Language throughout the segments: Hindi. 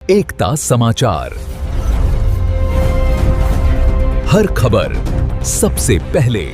एकता समाचार, हर खबर सबसे पहले।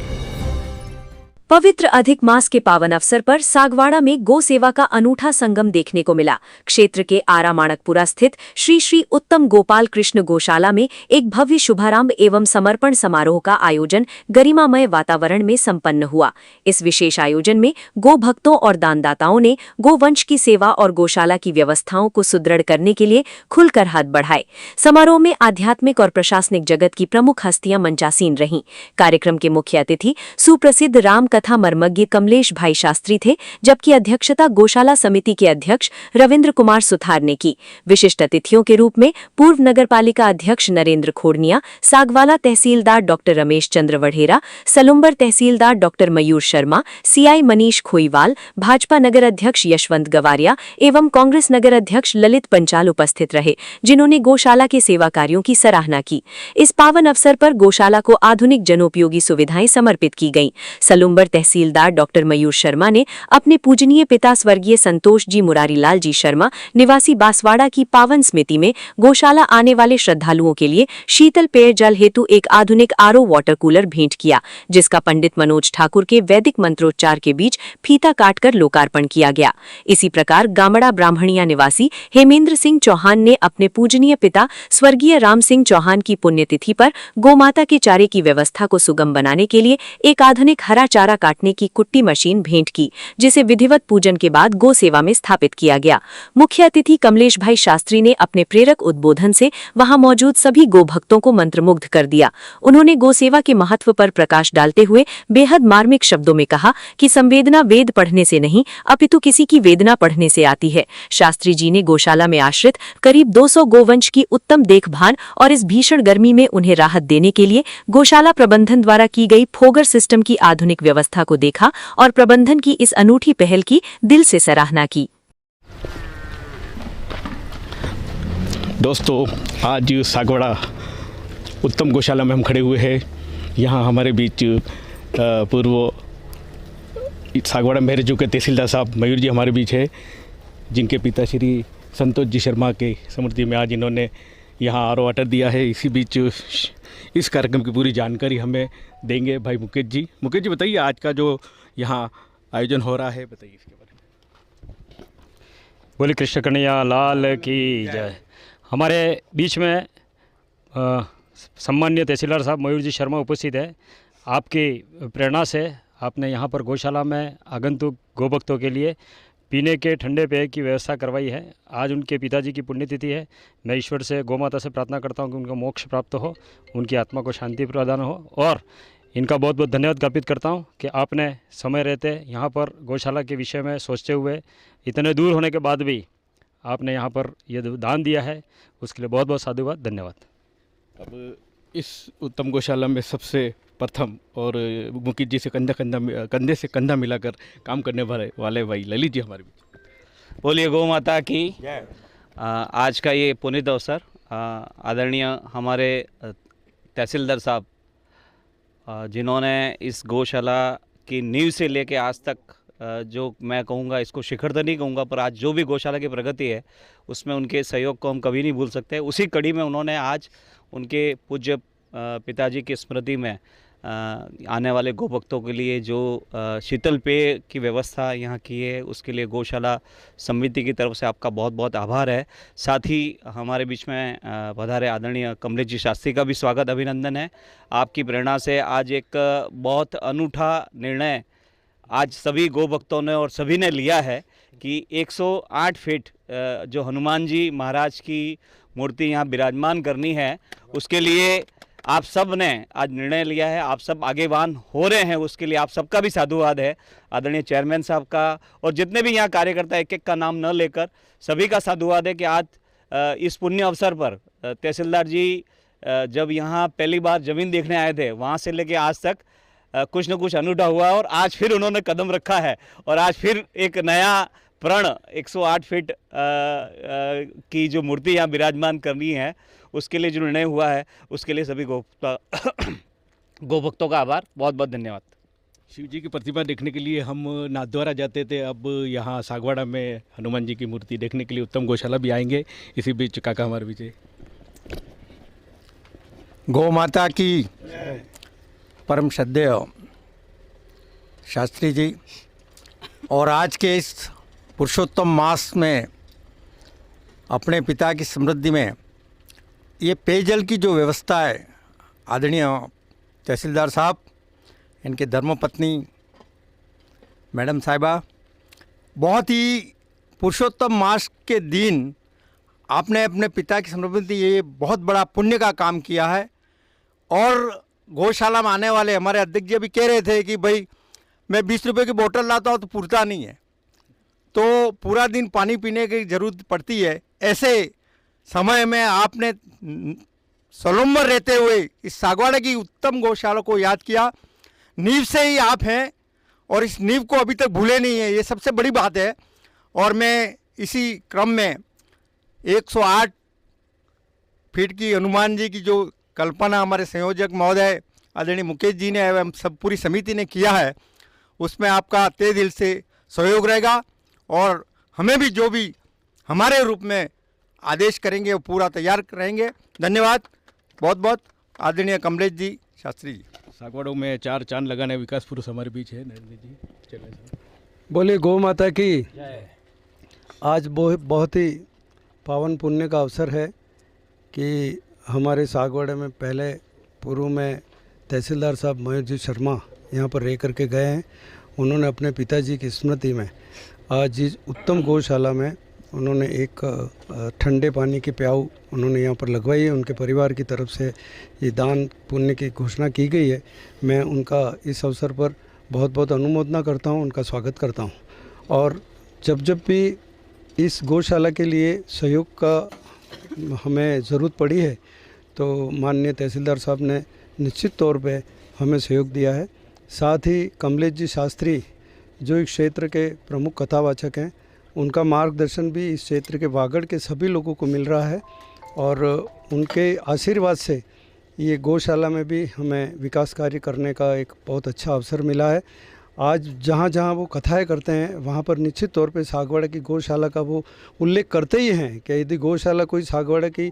पवित्र अधिक मास के पावन अवसर पर सागवाड़ा में गो सेवा का अनूठा संगम देखने को मिला। क्षेत्र के आरा माणकपुरा स्थित श्री श्री उत्तम गोपाल कृष्ण गौशाला में एक भव्य शुभारंभ एवं समर्पण समारोह का आयोजन गरिमामय वातावरण में संपन्न हुआ। इस विशेष आयोजन में गो भक्तों और दानदाताओं ने गोवंश की सेवा और गौशाला की व्यवस्थाओं को सुदृढ़ करने के लिए खुलकर हाथ बढ़ाए। समारोह में आध्यात्मिक और प्रशासनिक जगत की प्रमुख हस्तियां मंचासीन रहीं। कार्यक्रम के मुख्य अतिथि सुप्रसिद्ध राम कथा मर्मज्ञ कमलेश भाई शास्त्री थे, जबकि अध्यक्षता गौशाला समिति के अध्यक्ष रविंद्र कुमार सुथार ने की। विशिष्ट अतिथियों के रूप में पूर्व नगरपालिका अध्यक्ष नरेंद्र खोड़निया, सागवाला तहसीलदार डॉक्टर रमेश चंद्र वढेरा, सलुम्बर तहसीलदार डॉक्टर मयूर शर्मा, सीआई मनीष खोईवाल, भाजपा नगर अध्यक्ष यशवंत गवारिया एवं कांग्रेस नगर अध्यक्ष ललित पंचाल उपस्थित रहे, जिन्होंने गौशाला के सेवा कार्यों की सराहना की। इस पावन अवसर पर गौशाला को आधुनिक जनोपयोगी सुविधाएं समर्पित की गईं। सलुम्बर तहसीलदार डॉक्टर मयूर शर्मा ने अपने पूजनीय पिता स्वर्गीय संतोष जी मुरारीलाल जी शर्मा निवासी बांसवाड़ा की पावन स्मृति में गौशाला आने वाले श्रद्धालुओं के लिए शीतल पेयजल हेतु एक आधुनिक आरओ वाटर कूलर भेंट किया, जिसका पंडित मनोज ठाकुर के वैदिक मंत्रोच्चार के बीच फीता काटकर लोकार्पण किया गया। इसी प्रकार गामड़ा ब्राह्मणिया निवासी हेमेंद्र सिंह चौहान ने अपने पूजनीय पिता स्वर्गीय राम सिंह चौहान की पुण्यतिथि पर गोमाता के चारे की व्यवस्था को सुगम बनाने के लिए एक आधुनिक हरा चारा काटने की कुट्टी मशीन भेंट की, जिसे विधिवत पूजन के बाद गो सेवा में स्थापित किया गया। मुख्य अतिथि कमलेश भाई शास्त्री ने अपने प्रेरक उद्बोधन से वहां मौजूद सभी गो भक्तों को मंत्रमुग्ध कर दिया। उन्होंने गो सेवा के महत्व पर प्रकाश डालते हुए बेहद मार्मिक शब्दों में कहा कि संवेदना वेद पढ़ने से नहीं अपितु किसी की वेदना पढ़ने से आती है। शास्त्री जी ने गौशाला में आश्रित करीब 200 गोवंश की उत्तम देखभाल और इस भीषण गर्मी में उन्हें राहत देने के लिए गौशाला प्रबंधन द्वारा की गई फोगर सिस्टम की आधुनिक व्यवस्था को देखा और प्रबंधन की इस अनूठी पहल की दिल से सराहना की। दोस्तों, आज सागवाड़ा उत्तम गौशाला में हम खड़े हुए हैं। यहाँ हमारे बीच पूर्व सागवाड़ा में रह चुके तहसीलदार साहब मयूर जी हमारे बीच है, जिनके पिता श्री संतोष जी शर्मा के स्मृति में आज इन्होंने यहाँ आरओ वाटर दिया है। इसी बीच इस कार्यक्रम की पूरी जानकारी हमें देंगे भाई मुकेश जी। मुकेश जी, बताइए आज का जो यहाँ आयोजन हो रहा है, बताइए इसके बारे में। बोले कृष्ण कन्हैया लाल की जय। हमारे बीच में सम्मान्य तहसीलदार साहब मयूर जी शर्मा उपस्थित है। आपकी प्रेरणा से आपने यहाँ पर गौशाला में आगंतुक गोभक्तों के लिए पीने के ठंडे पेय की व्यवस्था करवाई है। आज उनके पिताजी की पुण्यतिथि है। मैं ईश्वर से गौमाता से प्रार्थना करता हूँ कि उनका मोक्ष प्राप्त हो, उनकी आत्मा को शांति प्रदान हो, और इनका बहुत बहुत धन्यवाद ज्ञापित करता हूँ कि आपने समय रहते यहाँ पर गौशाला के विषय में सोचते हुए इतने दूर होने के बाद भी आपने यहाँ पर ये दान दिया है, उसके लिए बहुत बहुत साधुवाद, धन्यवाद। अब इस उत्तम गौशाला में सबसे प्रथम और मुकेश जी से कंधे से कंधा मिलाकर काम करने वाले भाई ललित जी हमारे बीच। बोलिए गौ माता की। आज का ये पुनीत अवसर आदरणीय हमारे तहसीलदार साहब, जिन्होंने इस गौशाला की नींव से लेके आज तक, जो मैं कहूँगा इसको शिखर तो नहीं कहूँगा, पर आज जो भी गौशाला की प्रगति है उसमें उनके सहयोग को हम कभी नहीं भूल सकते। उसी कड़ी में उन्होंने आज उनके पूज्य पिताजी की स्मृति में आने वाले गोभक्तों के लिए जो शीतल पेय की व्यवस्था यहाँ की है, उसके लिए गौशाला समिति की तरफ से आपका बहुत बहुत आभार है। साथ ही हमारे बीच में पधारे आदरणीय कमलेश जी शास्त्री का भी स्वागत अभिनंदन है। आपकी प्रेरणा से आज एक बहुत अनूठा निर्णय आज सभी गोभक्तों ने और सभी ने लिया है कि 108 फीट जो हनुमान जी महाराज की मूर्ति यहाँ विराजमान करनी है, उसके लिए आप सब ने आज निर्णय लिया है। आप सब आगेवान हो रहे हैं, उसके लिए आप सबका भी साधुवाद है। आदरणीय चेयरमैन साहब का और जितने भी यहाँ कार्यकर्ता, एक एक का नाम न लेकर सभी का साधुवाद है कि आज इस पुण्य अवसर पर तहसीलदार जी जब यहाँ पहली बार ज़मीन देखने आए थे, वहाँ से लेके आज तक कुछ न कुछ अनूठा हुआ और आज फिर उन्होंने कदम रखा है और आज फिर एक नया प्रण 108 फीट की जो मूर्ति यहाँ विराजमान करनी है, उसके लिए जो निर्णय हुआ है, उसके लिए सभी गोभक्तों का आभार, बहुत बहुत धन्यवाद। शिव जी की प्रतिमा देखने के लिए हम नाथद्वारा जाते थे, अब यहाँ सागवाड़ा में हनुमान जी की मूर्ति देखने के लिए उत्तम गौशाला भी आएंगे। इसी बीच काका हमारे बीच है। गौ माता की परम श्रद्धेय शास्त्री जी, और आज के इस पुरुषोत्तम मास में अपने पिता की समृद्धि में ये पेयजल की जो व्यवस्था है, आदरणीय तहसीलदार साहब, इनके धर्मपत्नी मैडम साहिबा, बहुत ही पुरुषोत्तम मास के दिन आपने अपने पिता की समृद्धि, ये बहुत बड़ा पुण्य का काम किया है। और गौशाला में आने वाले हमारे अध्यक्ष जी भी कह रहे थे कि भाई मैं 20 रुपये की बोतल लाता हूँ तो पूरता नहीं है, तो पूरा दिन पानी पीने की ज़रूरत पड़ती है। ऐसे समय में आपने सलोम्बर रहते हुए इस सागवाड़ा की उत्तम गौशाला को याद किया। नींव से ही आप हैं और इस नींव को अभी तक भूले नहीं है, ये सबसे बड़ी बात है। और मैं इसी क्रम में 108 फीट की हनुमान जी की जो कल्पना हमारे संयोजक महोदय आदरणीय मुकेश जी ने एवं सब पूरी समिति ने किया है, उसमें आपका तहे दिल से सहयोग रहेगा और हमें भी जो भी हमारे रूप में आदेश करेंगे वो पूरा तैयार रहेंगे। धन्यवाद बहुत बहुत आदरणीय कमलेश जी, शास्त्री जी। सागवाड़ों में 4 चांद लगाने विकास पुरुष हमारे बीच है। नरेंद्र जी चले सर। बोले गौ माता की। आज बहुत ही पावन पुण्य का अवसर है कि हमारे सागवाड़े में पहले पूर्व में तहसीलदार साहब मयूर जी शर्मा यहाँ पर रह करके गए हैं। उन्होंने अपने पिताजी की स्मृति में आज इस उत्तम गौशाला में उन्होंने एक ठंडे पानी की प्याऊ उन्होंने यहाँ पर लगवाई है। उनके परिवार की तरफ से ये दान पुण्य की घोषणा की गई है। मैं उनका इस अवसर पर बहुत बहुत अनुमोदना करता हूँ, उनका स्वागत करता हूँ। और जब भी इस गौशाला के लिए सहयोग का हमें ज़रूरत पड़ी है तो माननीय तहसीलदार साहब ने निश्चित तौर पे हमें सहयोग दिया है। साथ ही कमलेश जी शास्त्री जो इस क्षेत्र के प्रमुख कथावाचक हैं, उनका मार्गदर्शन भी इस क्षेत्र के वागड़ के सभी लोगों को मिल रहा है और उनके आशीर्वाद से ये गौशाला में भी हमें विकास कार्य करने का एक बहुत अच्छा अवसर मिला है। आज जहाँ जहाँ वो कथाएं करते हैं वहाँ पर निश्चित तौर पे सागवाड़ा की गौशाला का वो उल्लेख करते ही हैं कि यदि गौशाला कोई सागवाड़ा की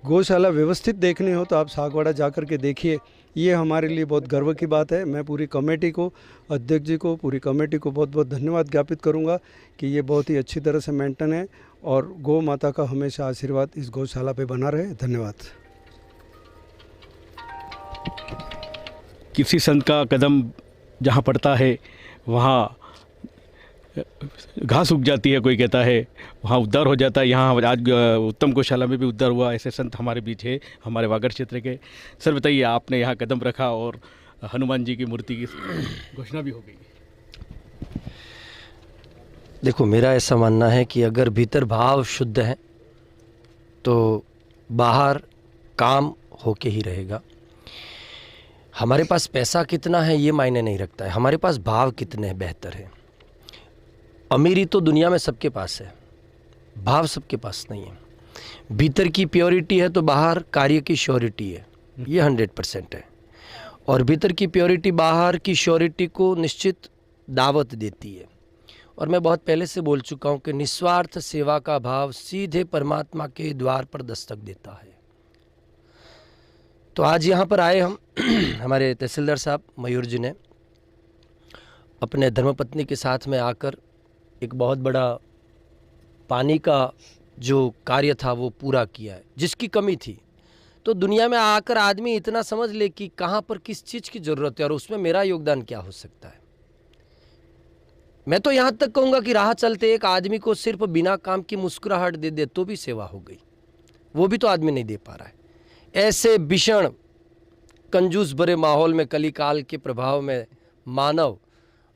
गौशाला व्यवस्थित देखनी हो तो आप सागवाड़ा जा कर के देखिए। ये हमारे लिए बहुत गर्व की बात है। मैं पूरी कमेटी को, अध्यक्ष जी को, पूरी कमेटी को बहुत बहुत धन्यवाद ज्ञापित करूंगा कि ये बहुत ही अच्छी तरह से मेंटेन है और गौ माता का हमेशा आशीर्वाद इस गौशाला पे बना रहे। धन्यवाद। किसी संत का कदम जहाँ पड़ता है वहाँ घास उग जाती है, कोई कहता है वहाँ उद्धार हो जाता है। यहाँ आज उत्तम गौशाला में भी उद्धार हुआ। ऐसे संत हमारे बीच है, हमारे वागड़ क्षेत्र के। सर बताइए, आपने यहाँ कदम रखा और हनुमान जी की मूर्ति की घोषणा भी हो गई। देखो, मेरा ऐसा मानना है कि अगर भीतर भाव शुद्ध है तो बाहर काम होके ही रहेगा। हमारे पास पैसा कितना है ये मायने नहीं रखता है, हमारे पास भाव कितने बेहतर है। अमीरी तो दुनिया में सबके पास है, भाव सबके पास नहीं है। भीतर की प्योरिटी है तो बाहर कार्य की श्योरिटी है, ये 100% है। और भीतर की प्योरिटी बाहर की श्योरिटी को निश्चित दावत देती है। और मैं बहुत पहले से बोल चुका हूँ कि निस्वार्थ सेवा का भाव सीधे परमात्मा के द्वार पर दस्तक देता है। तो आज यहाँ पर आए हम हमारे तहसीलदार साहब मयूर जी ने अपने धर्मपत्नी के साथ में आकर एक बहुत बड़ा पानी का जो कार्य था वो पूरा किया है, जिसकी कमी थी। तो दुनिया में आकर आदमी इतना समझ ले कि कहाँ पर किस चीज़ की ज़रूरत है और उसमें मेरा योगदान क्या हो सकता है। मैं तो यहाँ तक कहूँगा कि राह चलते एक आदमी को सिर्फ बिना काम की मुस्कुराहट दे दे तो भी सेवा हो गई, वो भी तो आदमी नहीं दे पा रहा है। ऐसे भीषण कंजूस भरे माहौल में, कलिकाल के प्रभाव में मानव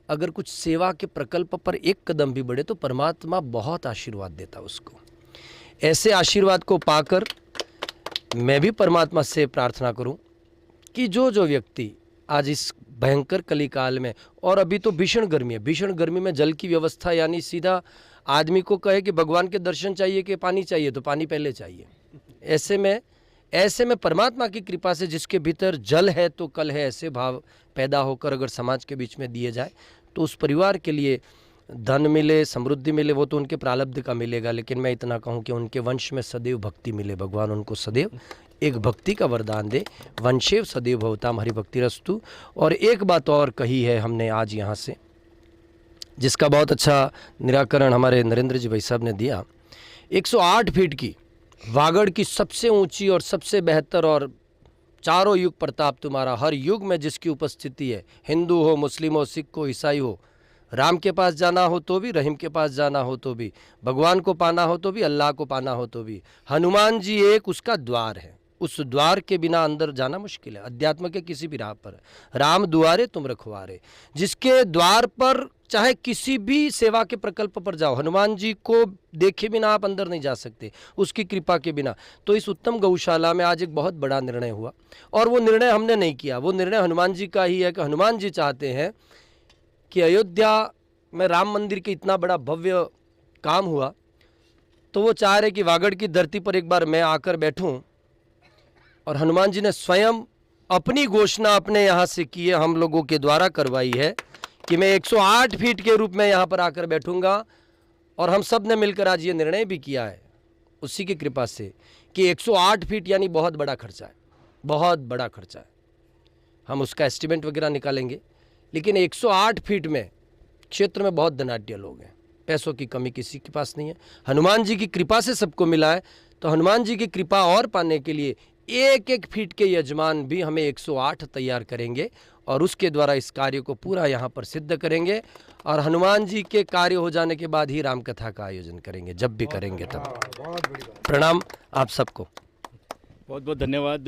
अगर कुछ सेवा के प्रकल्प पर एक कदम भी बढ़े तो परमात्मा बहुत आशीर्वाद देता उसको। ऐसे आशीर्वाद को पाकर मैं भी परमात्मा से प्रार्थना करूं कि जो जो व्यक्ति आज इस भयंकर कलिकाल में, और अभी तो भीषण गर्मी है, भीषण गर्मी में जल की व्यवस्था, यानी सीधा आदमी को कहे कि भगवान के दर्शन चाहिए कि पानी चाहिए, तो पानी पहले चाहिए। ऐसे में परमात्मा की कृपा से जिसके भीतर जल है तो कल है, ऐसे भाव पैदा होकर अगर समाज के बीच में दिए जाए तो उस परिवार के लिए धन मिले, समृद्धि मिले, वो तो उनके प्रारब्ध का मिलेगा, लेकिन मैं इतना कहूँ कि उनके वंश में सदैव भक्ति मिले। भगवान उनको सदैव एक भक्ति का वरदान दे। वंशेव सदैव भवताम हरि भक्तिरस्तु। और एक बात और कही है हमने आज यहाँ से, जिसका बहुत अच्छा निराकरण हमारे नरेंद्र जी भाई साहब ने दिया। 108 फीट की वागड़ की सबसे ऊंची और सबसे बेहतर और चारों युग प्रताप तुम्हारा, हर युग में जिसकी उपस्थिति है, हिंदू हो, मुस्लिम हो, सिख हो, ईसाई हो, राम के पास जाना हो तो भी, रहीम के पास जाना हो तो भी, भगवान को पाना हो तो भी, अल्लाह को पाना हो तो भी, हनुमान जी एक उसका द्वार है। उस द्वार के बिना अंदर जाना मुश्किल है। अध्यात्म के किसी भी राह पर राम दुआरे तुम रखवारे, जिसके द्वार पर चाहे किसी भी सेवा के प्रकल्प पर जाओ, हनुमान जी को देखे बिना आप अंदर नहीं जा सकते, उसकी कृपा के बिना। तो इस उत्तम गौशाला में आज एक बहुत बड़ा निर्णय हुआ, और वो निर्णय हमने नहीं किया, वो निर्णय हनुमान जी का ही है कि हनुमान जी चाहते हैं कि अयोध्या में राम मंदिर के इतना बड़ा भव्य काम हुआ, तो वो चाह रहे कि वागड़ की धरती पर एक बार मैं आकर बैठूं। और हनुमान जी ने स्वयं अपनी घोषणा अपने यहाँ से की है, हम लोगों के द्वारा करवाई है कि मैं 108 फीट के रूप में यहाँ पर आकर बैठूंगा। और हम सब ने मिलकर आज ये निर्णय भी किया है उसी की कृपा से कि 108 फीट यानी बहुत बड़ा खर्चा है, बहुत बड़ा खर्चा है। हम उसका एस्टिमेट वगैरह निकालेंगे, लेकिन 108 फीट में क्षेत्र में बहुत धनाढ्य लोग हैं, पैसों की कमी किसी के पास नहीं है। हनुमान जी की कृपा से सबको मिला है, तो हनुमान जी की कृपा और पाने के लिए एक एक फीट के यजमान भी हमें 108 तैयार करेंगे और उसके द्वारा इस कार्य को पूरा यहाँ पर सिद्ध करेंगे। और हनुमान जी के कार्य हो जाने के बाद ही राम कथा का आयोजन करेंगे, जब भी करेंगे तब। प्रणाम आप सबको। बहुत बहुत धन्यवाद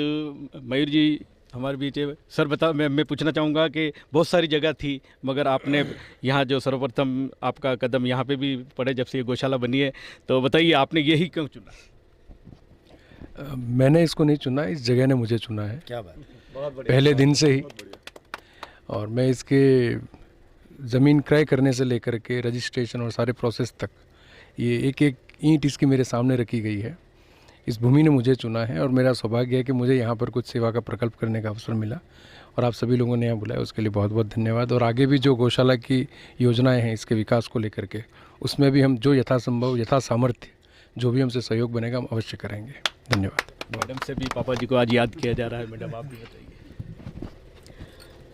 मयूर जी हमारे बीच है। सर बता, मैं पूछना चाहूँगा कि बहुत सारी जगह थी, मगर आपने यहाँ जो सर्वप्रथम आपका कदम यहाँ पे भी पड़े जब से ये गौशाला बनी है, तो बताइए आपने यही क्यों चुना? मैंने इसको नहीं चुना, इस जगह ने मुझे चुना है। क्या बात, पहले दिन से ही। और मैं इसके ज़मीन क्रय करने से लेकर के रजिस्ट्रेशन और सारे प्रोसेस तक, ये एक एक ईंट इसकी मेरे सामने रखी गई है। इस भूमि ने मुझे चुना है और मेरा सौभाग्य है कि मुझे यहाँ पर कुछ सेवा का प्रकल्प करने का अवसर मिला और आप सभी लोगों ने यहाँ बुलाया, उसके लिए बहुत बहुत धन्यवाद। और आगे भी जो गौशाला की योजनाएं हैं इसके विकास को लेकर के, उसमें भी हम जो यथासंभव यथा सामर्थ्य जो भी हमसे सहयोग बनेगा हम अवश्य करेंगे। धन्यवाद। मैडम से भी पापा जी को आज याद किया जा रहा है। मैडम आप भी बताइए।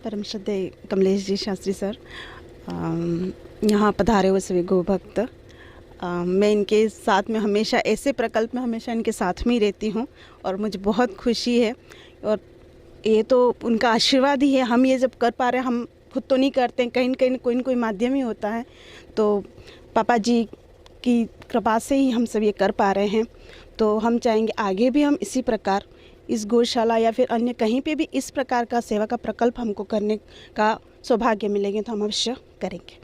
परम श्रद्धेय कमलेश जी शास्त्री सर, यहाँ पधारे हुए सभी गो भक्त, मैं इनके साथ में हमेशा, ऐसे प्रकल्प में हमेशा इनके साथ में ही रहती हूँ और मुझे बहुत खुशी है। और ये तो उनका आशीर्वाद ही है, हम ये जब कर पा रहे हैं, हम खुद तो नहीं करते, कहीं न कोई माध्यम ही होता है। तो पापा जी की कृपा से ही हम सब ये कर पा रहे हैं। तो हम चाहेंगे आगे भी हम इसी प्रकार इस गौशाला या फिर अन्य कहीं पे भी इस प्रकार का सेवा का प्रकल्प हमको करने का सौभाग्य मिलेंगे तो हम अवश्य करेंगे।